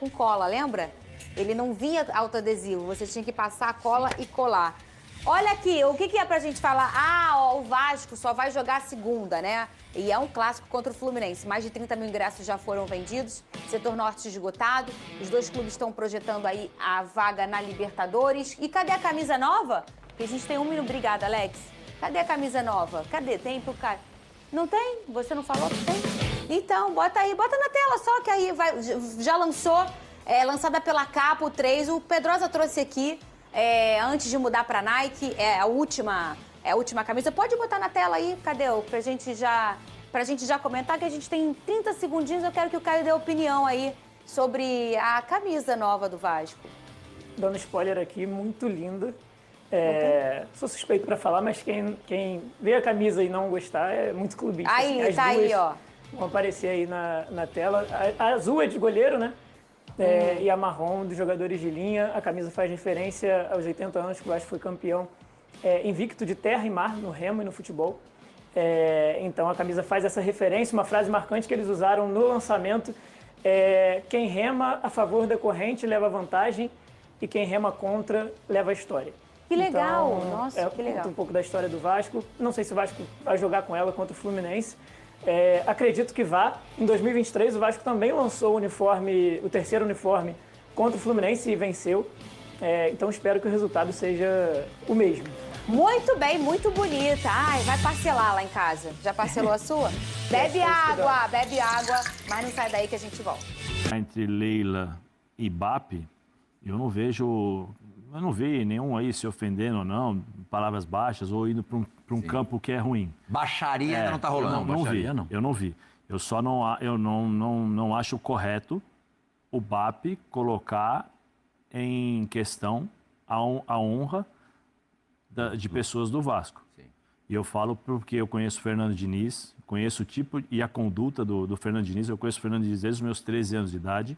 com cola, lembra? Ele não vinha autoadesivo, você tinha que passar a cola e colar. Olha aqui, o que é pra gente falar? O Vasco só vai jogar segunda, né? E é um clássico contra o Fluminense. Mais de 30 mil ingressos já foram vendidos, setor norte esgotado. Os dois clubes estão projetando aí a vaga na Libertadores. E cadê a camisa nova? Porque a gente tem um minuto. Obrigada, Alex. Cadê a camisa nova? Cadê? Tem pro cara? Não tem? Você não falou que tem? Então, bota aí, bota na tela só, que aí vai, já lançou, lançada pela Capa, o 3. O Pedrosa trouxe aqui. Antes de mudar para Nike, é a última camisa. Pode botar na tela aí, cadê? Pra gente já comentar, que a gente tem 30 segundinhos. Eu quero que o Caio dê opinião aí sobre a camisa nova do Vasco. Dando spoiler aqui, muito linda. Sou suspeito para falar, mas quem vê a camisa e não gostar é muito clubista. Aí, assim, tá aí, ó. Vão aparecer aí na tela. A azul é de goleiro, né? E a marrom dos jogadores de linha. A camisa faz referência aos 80 anos que o Vasco foi campeão invicto de terra e mar no remo e no futebol. Então a camisa faz essa referência, uma frase marcante que eles usaram no lançamento. Quem rema a favor da corrente leva vantagem e quem rema contra leva a história. Que legal! Então, Nossa, que legal. Conta um pouco da história do Vasco. Não sei se o Vasco vai jogar com ela contra o Fluminense. Acredito que vá. Em 2023, o Vasco também lançou o terceiro uniforme contra o Fluminense e venceu. Então, espero que o resultado seja o mesmo. Muito bem, muito bonita. Ai, vai parcelar lá em casa. Já parcelou a sua? Bebe água, mas não sai daí que a gente volta. Entre Leila e BAP, eu não vi nenhum aí se ofendendo ou não, palavras baixas, ou indo para um campo que é ruim. Baixaria ainda não está rolando. Eu não vi. Eu só não acho correto o BAP colocar em questão a honra de pessoas do Vasco. Sim. E eu falo porque eu conheço o Fernando Diniz, conheço o tipo e a conduta do Fernando Diniz. Eu conheço o Fernando Diniz desde os meus 13 anos de idade.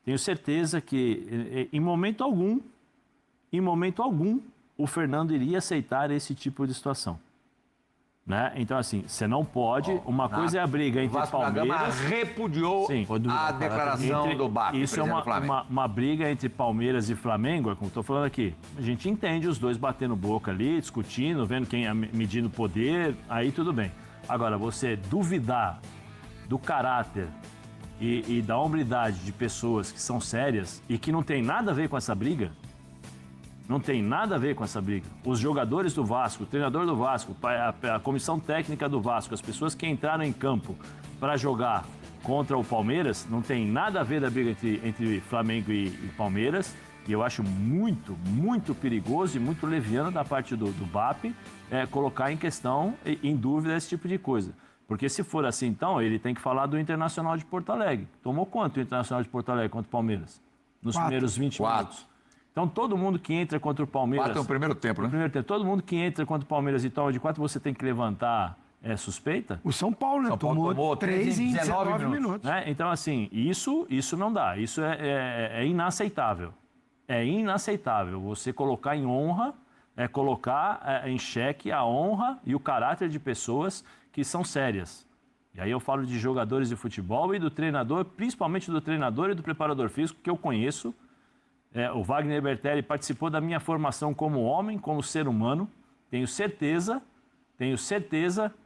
Tenho certeza que, em momento algum, o Fernando iria aceitar esse tipo de situação. Né? Então, assim, você não pode... Uma coisa é a briga entre Palmeiras... O Vasco da Gama repudiou a declaração do BAP. Isso é uma briga entre Palmeiras e Flamengo, é como estou falando aqui. A gente entende os dois batendo boca ali, discutindo, vendo quem é medindo poder, aí tudo bem. Agora, você duvidar do caráter e da hombridade de pessoas que são sérias e que não tem nada a ver com essa briga... Não tem nada a ver com essa briga. Os jogadores do Vasco, o treinador do Vasco, a comissão técnica do Vasco, as pessoas que entraram em campo para jogar contra o Palmeiras, não tem nada a ver da briga entre Flamengo e Palmeiras. E eu acho muito, muito perigoso e muito leviano da parte do BAP colocar em questão, em dúvida, esse tipo de coisa. Porque se for assim, então, ele tem que falar do Internacional de Porto Alegre. Tomou quanto o Internacional de Porto Alegre contra o Palmeiras? Nos primeiros 20 minutos. Então, todo mundo que entra contra o Palmeiras... 4 no primeiro tempo, né? No primeiro tempo. Todo mundo que entra contra o Palmeiras e toma de 4, você tem que levantar suspeita? O São Paulo, né? São Paulo tomou 3 em 19 minutos. Né? Então, assim, isso não dá. Isso é inaceitável. É inaceitável. Você colocar em honra, colocar em xeque a honra e o caráter de pessoas que são sérias. E aí eu falo de jogadores de futebol e do treinador, principalmente do treinador e do preparador físico, que eu conheço. O Wagner Bertelli participou da minha formação como homem, como ser humano. Tenho certeza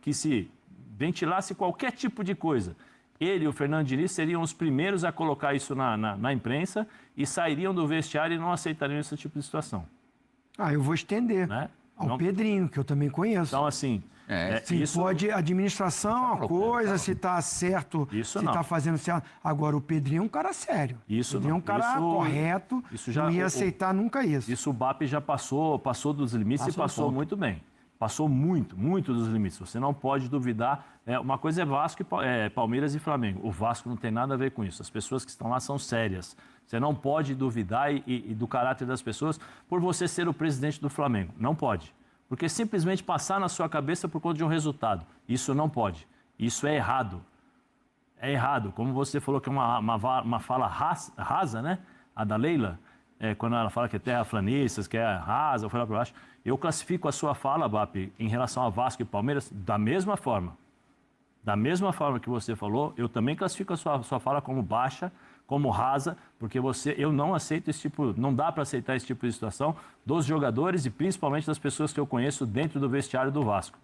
que se ventilasse qualquer tipo de coisa, ele e o Fernando Diniz seriam os primeiros a colocar isso na imprensa e sairiam do vestiário e não aceitariam esse tipo de situação. Eu vou estender, né? Ao Pedrinho, que eu também conheço. Então, assim... isso pode, administração é uma coisa, se está certo, isso se está fazendo certo. Agora, o Pedrinho é um cara sério. O Pedrinho é um cara correto, não ia aceitar nunca isso. Isso o BAP já passou dos limites e passou muito bem. Passou muito dos limites. Você não pode duvidar. Uma coisa é Vasco, Palmeiras e Flamengo. O Vasco não tem nada a ver com isso. As pessoas que estão lá são sérias. Você não pode duvidar e do caráter das pessoas por você ser o presidente do Flamengo. Não pode. Porque simplesmente passar na sua cabeça por conta de um resultado. Isso não pode. Isso é errado. É errado. Como você falou que é uma fala rasa, né? A da Leila, quando ela fala que é terraplanistas, que é rasa, foi lá para baixo. Eu classifico a sua fala, BAP, em relação a Vasco e Palmeiras, da mesma forma. Da mesma forma que você falou, eu também classifico a sua fala como baixa, como rasa, porque eu não aceito não dá para aceitar esse tipo de situação dos jogadores e principalmente das pessoas que eu conheço dentro do vestiário do Vasco.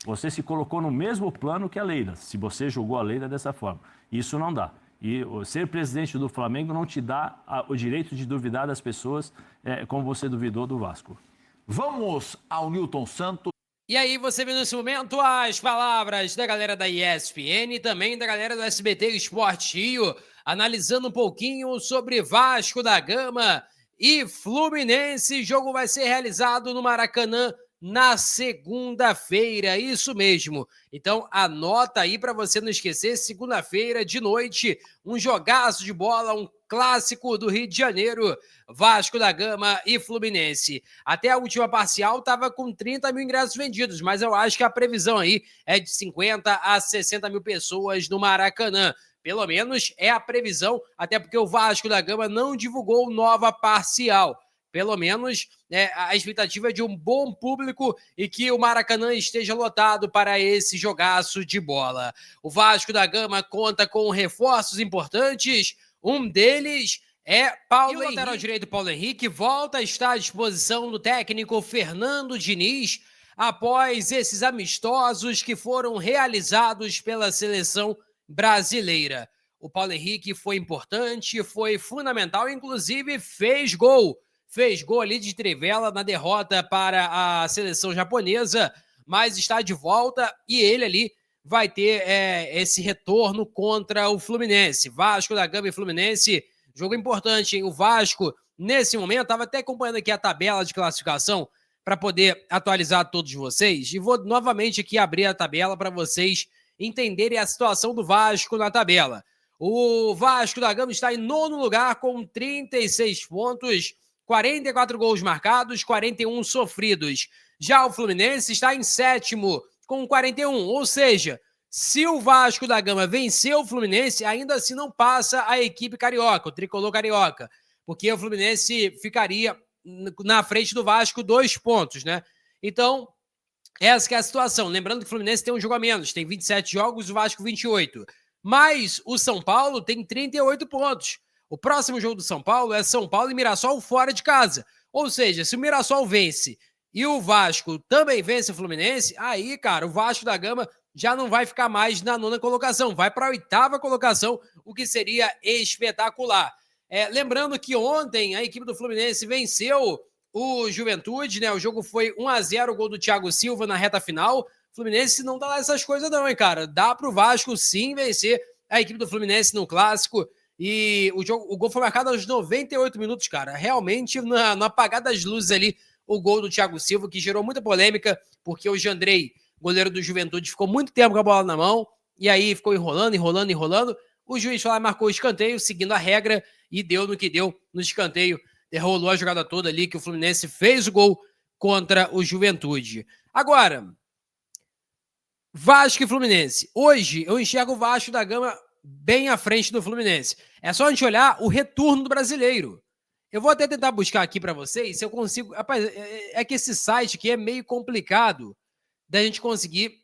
Você se colocou no mesmo plano que a Leila, se você julgou a Leila dessa forma. Isso não dá. E ser presidente do Flamengo não te dá o direito de duvidar das pessoas como você duvidou do Vasco. Vamos ao Nilton Santos. E aí você vê nesse momento as palavras da galera da ESPN e também da galera do SBT Esporte Rio, analisando um pouquinho sobre Vasco da Gama e Fluminense. O jogo vai ser realizado no Maracanã na segunda-feira, isso mesmo. Então anota aí para você não esquecer, segunda-feira de noite, um jogaço de bola, um clássico do Rio de Janeiro, Vasco da Gama e Fluminense. Até a última parcial estava com 30 mil ingressos vendidos, mas eu acho que a previsão aí é de 50 a 60 mil pessoas no Maracanã. Pelo menos é a previsão, até porque o Vasco da Gama não divulgou nova parcial. Pelo menos a expectativa é de um bom público e que o Maracanã esteja lotado para esse jogaço de bola. O Vasco da Gama conta com reforços importantes. Um deles é Paulo Henrique. O lateral direito Paulo Henrique volta a estar à disposição do técnico Fernando Diniz após esses amistosos que foram realizados pela seleção brasileira. O Paulo Henrique foi importante, foi fundamental, inclusive fez gol ali de trivela na derrota para a seleção japonesa, mas está de volta e ele ali vai ter esse retorno contra o Fluminense. Vasco da Gama e Fluminense, jogo importante, hein? O Vasco, nesse momento, estava até acompanhando aqui a tabela de classificação para poder atualizar todos vocês, e vou novamente aqui abrir a tabela para vocês entenderem a situação do Vasco na tabela. O Vasco da Gama está em 9º lugar com 36 pontos, 44 gols marcados, 41 sofridos. Já o Fluminense está em 7º com 41, ou seja, se o Vasco da Gama vencer o Fluminense, ainda assim não passa a equipe carioca, o tricolor carioca, porque o Fluminense ficaria na frente do Vasco 2 pontos, né? Então, essa que é a situação. Lembrando que o Fluminense tem um jogo a menos, tem 27 jogos, o Vasco 28. Mas o São Paulo tem 38 pontos. O próximo jogo do São Paulo é São Paulo e Mirassol fora de casa. Ou seja, se o Mirassol vence e o Vasco também vence o Fluminense, aí, cara, o Vasco da Gama já não vai ficar mais na 9ª colocação, vai para a 8ª colocação, o que seria espetacular. Lembrando que ontem a equipe do Fluminense venceu o Juventude, né? O jogo foi 1-0, o gol do Thiago Silva na reta final. O Fluminense não dá essas coisas não, hein, cara? Dá pro Vasco sim vencer a equipe do Fluminense no Clássico. E o gol foi marcado aos 98 minutos, cara. Realmente, no apagar das luzes ali, o gol do Thiago Silva, que gerou muita polêmica, porque o Jandrei, goleiro do Juventude, ficou muito tempo com a bola na mão, e aí ficou enrolando. O juiz foi lá e marcou o escanteio, seguindo a regra, e deu no que deu no escanteio. Rolou a jogada toda ali, que o Fluminense fez o gol contra o Juventude. Agora, Vasco e Fluminense. Hoje, eu enxergo o Vasco da Gama bem à frente do Fluminense. É só a gente olhar o retorno do brasileiro. Eu vou até tentar buscar aqui para vocês, se eu consigo... Rapaz, é que esse site aqui é meio complicado da gente conseguir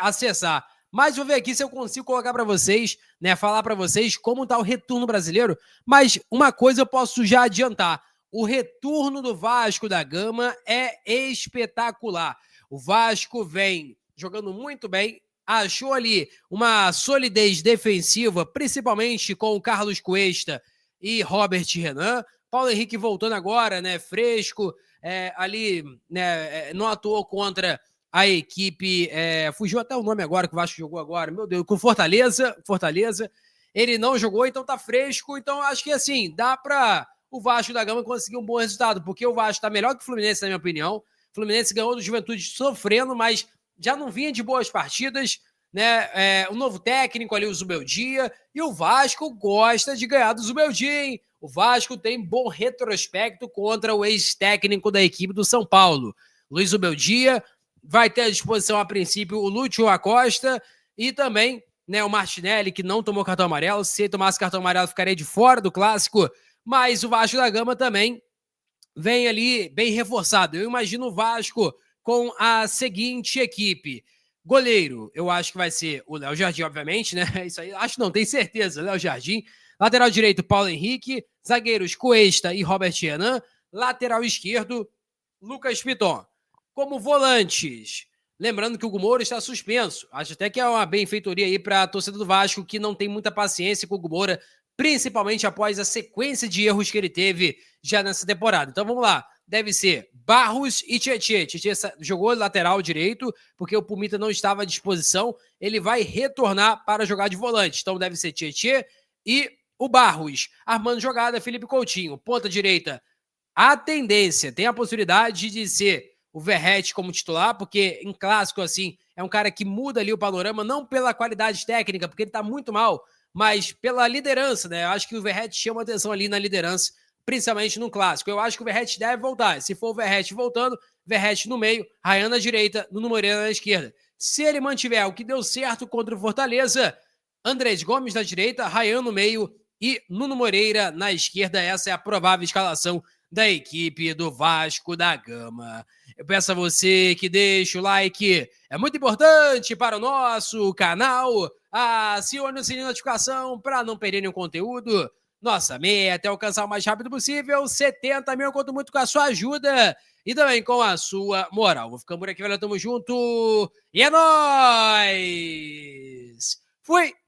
acessar. Mas vou ver aqui se eu consigo colocar para vocês, né, falar para vocês como está o retorno brasileiro. Mas uma coisa eu posso já adiantar. O retorno do Vasco da Gama é espetacular. O Vasco vem jogando muito bem, achou ali uma solidez defensiva, principalmente com o Carlos Cuesta e Robert Renan. Paulo Henrique voltando agora, né, fresco, ali, né, não atuou contra a equipe, fugiu até o nome agora que o Vasco jogou agora, meu Deus, com Fortaleza, ele não jogou, então tá fresco, então acho que assim, dá pra o Vasco da Gama conseguir um bom resultado, porque o Vasco tá melhor que o Fluminense, na minha opinião. O Fluminense ganhou do Juventude sofrendo, mas já não vinha de boas partidas, né? O novo técnico ali, o Zubeldia, e o Vasco gosta de ganhar do Zubeldia, hein? O Vasco tem bom retrospecto contra o ex-técnico da equipe do São Paulo. Luiz Zubeldia vai ter à disposição, a princípio, o Lúcio Acosta e também, né, o Martinelli, que não tomou cartão amarelo. Se ele tomasse cartão amarelo, ficaria de fora do Clássico. Mas o Vasco da Gama também vem ali bem reforçado. Eu imagino o Vasco com a seguinte equipe. Goleiro, eu acho que vai ser o Léo Jardim, obviamente, né? Isso aí, acho não, tenho certeza. Léo Jardim. Lateral direito, Paulo Henrique. Zagueiros, Cuesta e Robert Renan. Lateral esquerdo, Lucas Piton. Como volantes, lembrando que o Hugo Moura está suspenso. Acho até que é uma benfeitoria aí para a torcida do Vasco, que não tem muita paciência com o Hugo Moura, principalmente após a sequência de erros que ele teve já nessa temporada. Então vamos lá. Deve ser Barros e Tietê. Tietê jogou lateral direito, porque o Pumita não estava à disposição. Ele vai retornar para jogar de volante. Então deve ser Tietê e o Barros. Armando jogada, Felipe Coutinho. Ponta direita, a tendência, tem a possibilidade de ser o Verratti como titular, porque em clássico, assim, é um cara que muda ali o panorama, não pela qualidade técnica, porque ele tá muito mal, mas pela liderança, né? Eu acho que o Verratti chama atenção ali na liderança, principalmente no clássico. Eu acho que o Verratti deve voltar. Se for o Verratti voltando, Verratti no meio, Ryan na direita, Nuno Moreira na esquerda. Se ele mantiver o que deu certo contra o Fortaleza, Andrés Gomes na direita, Ryan no meio e Nuno Moreira na esquerda. Essa é a provável escalação da equipe do Vasco da Gama. Eu peço a você que deixe o like, é muito importante para o nosso canal. Acione o sininho de notificação para não perder nenhum conteúdo. Nossa meta é alcançar o mais rápido possível 70 mil. Eu conto muito com a sua ajuda e também com a sua moral. Vou ficando por aqui, velho. Tamo junto e é nóis! Fui!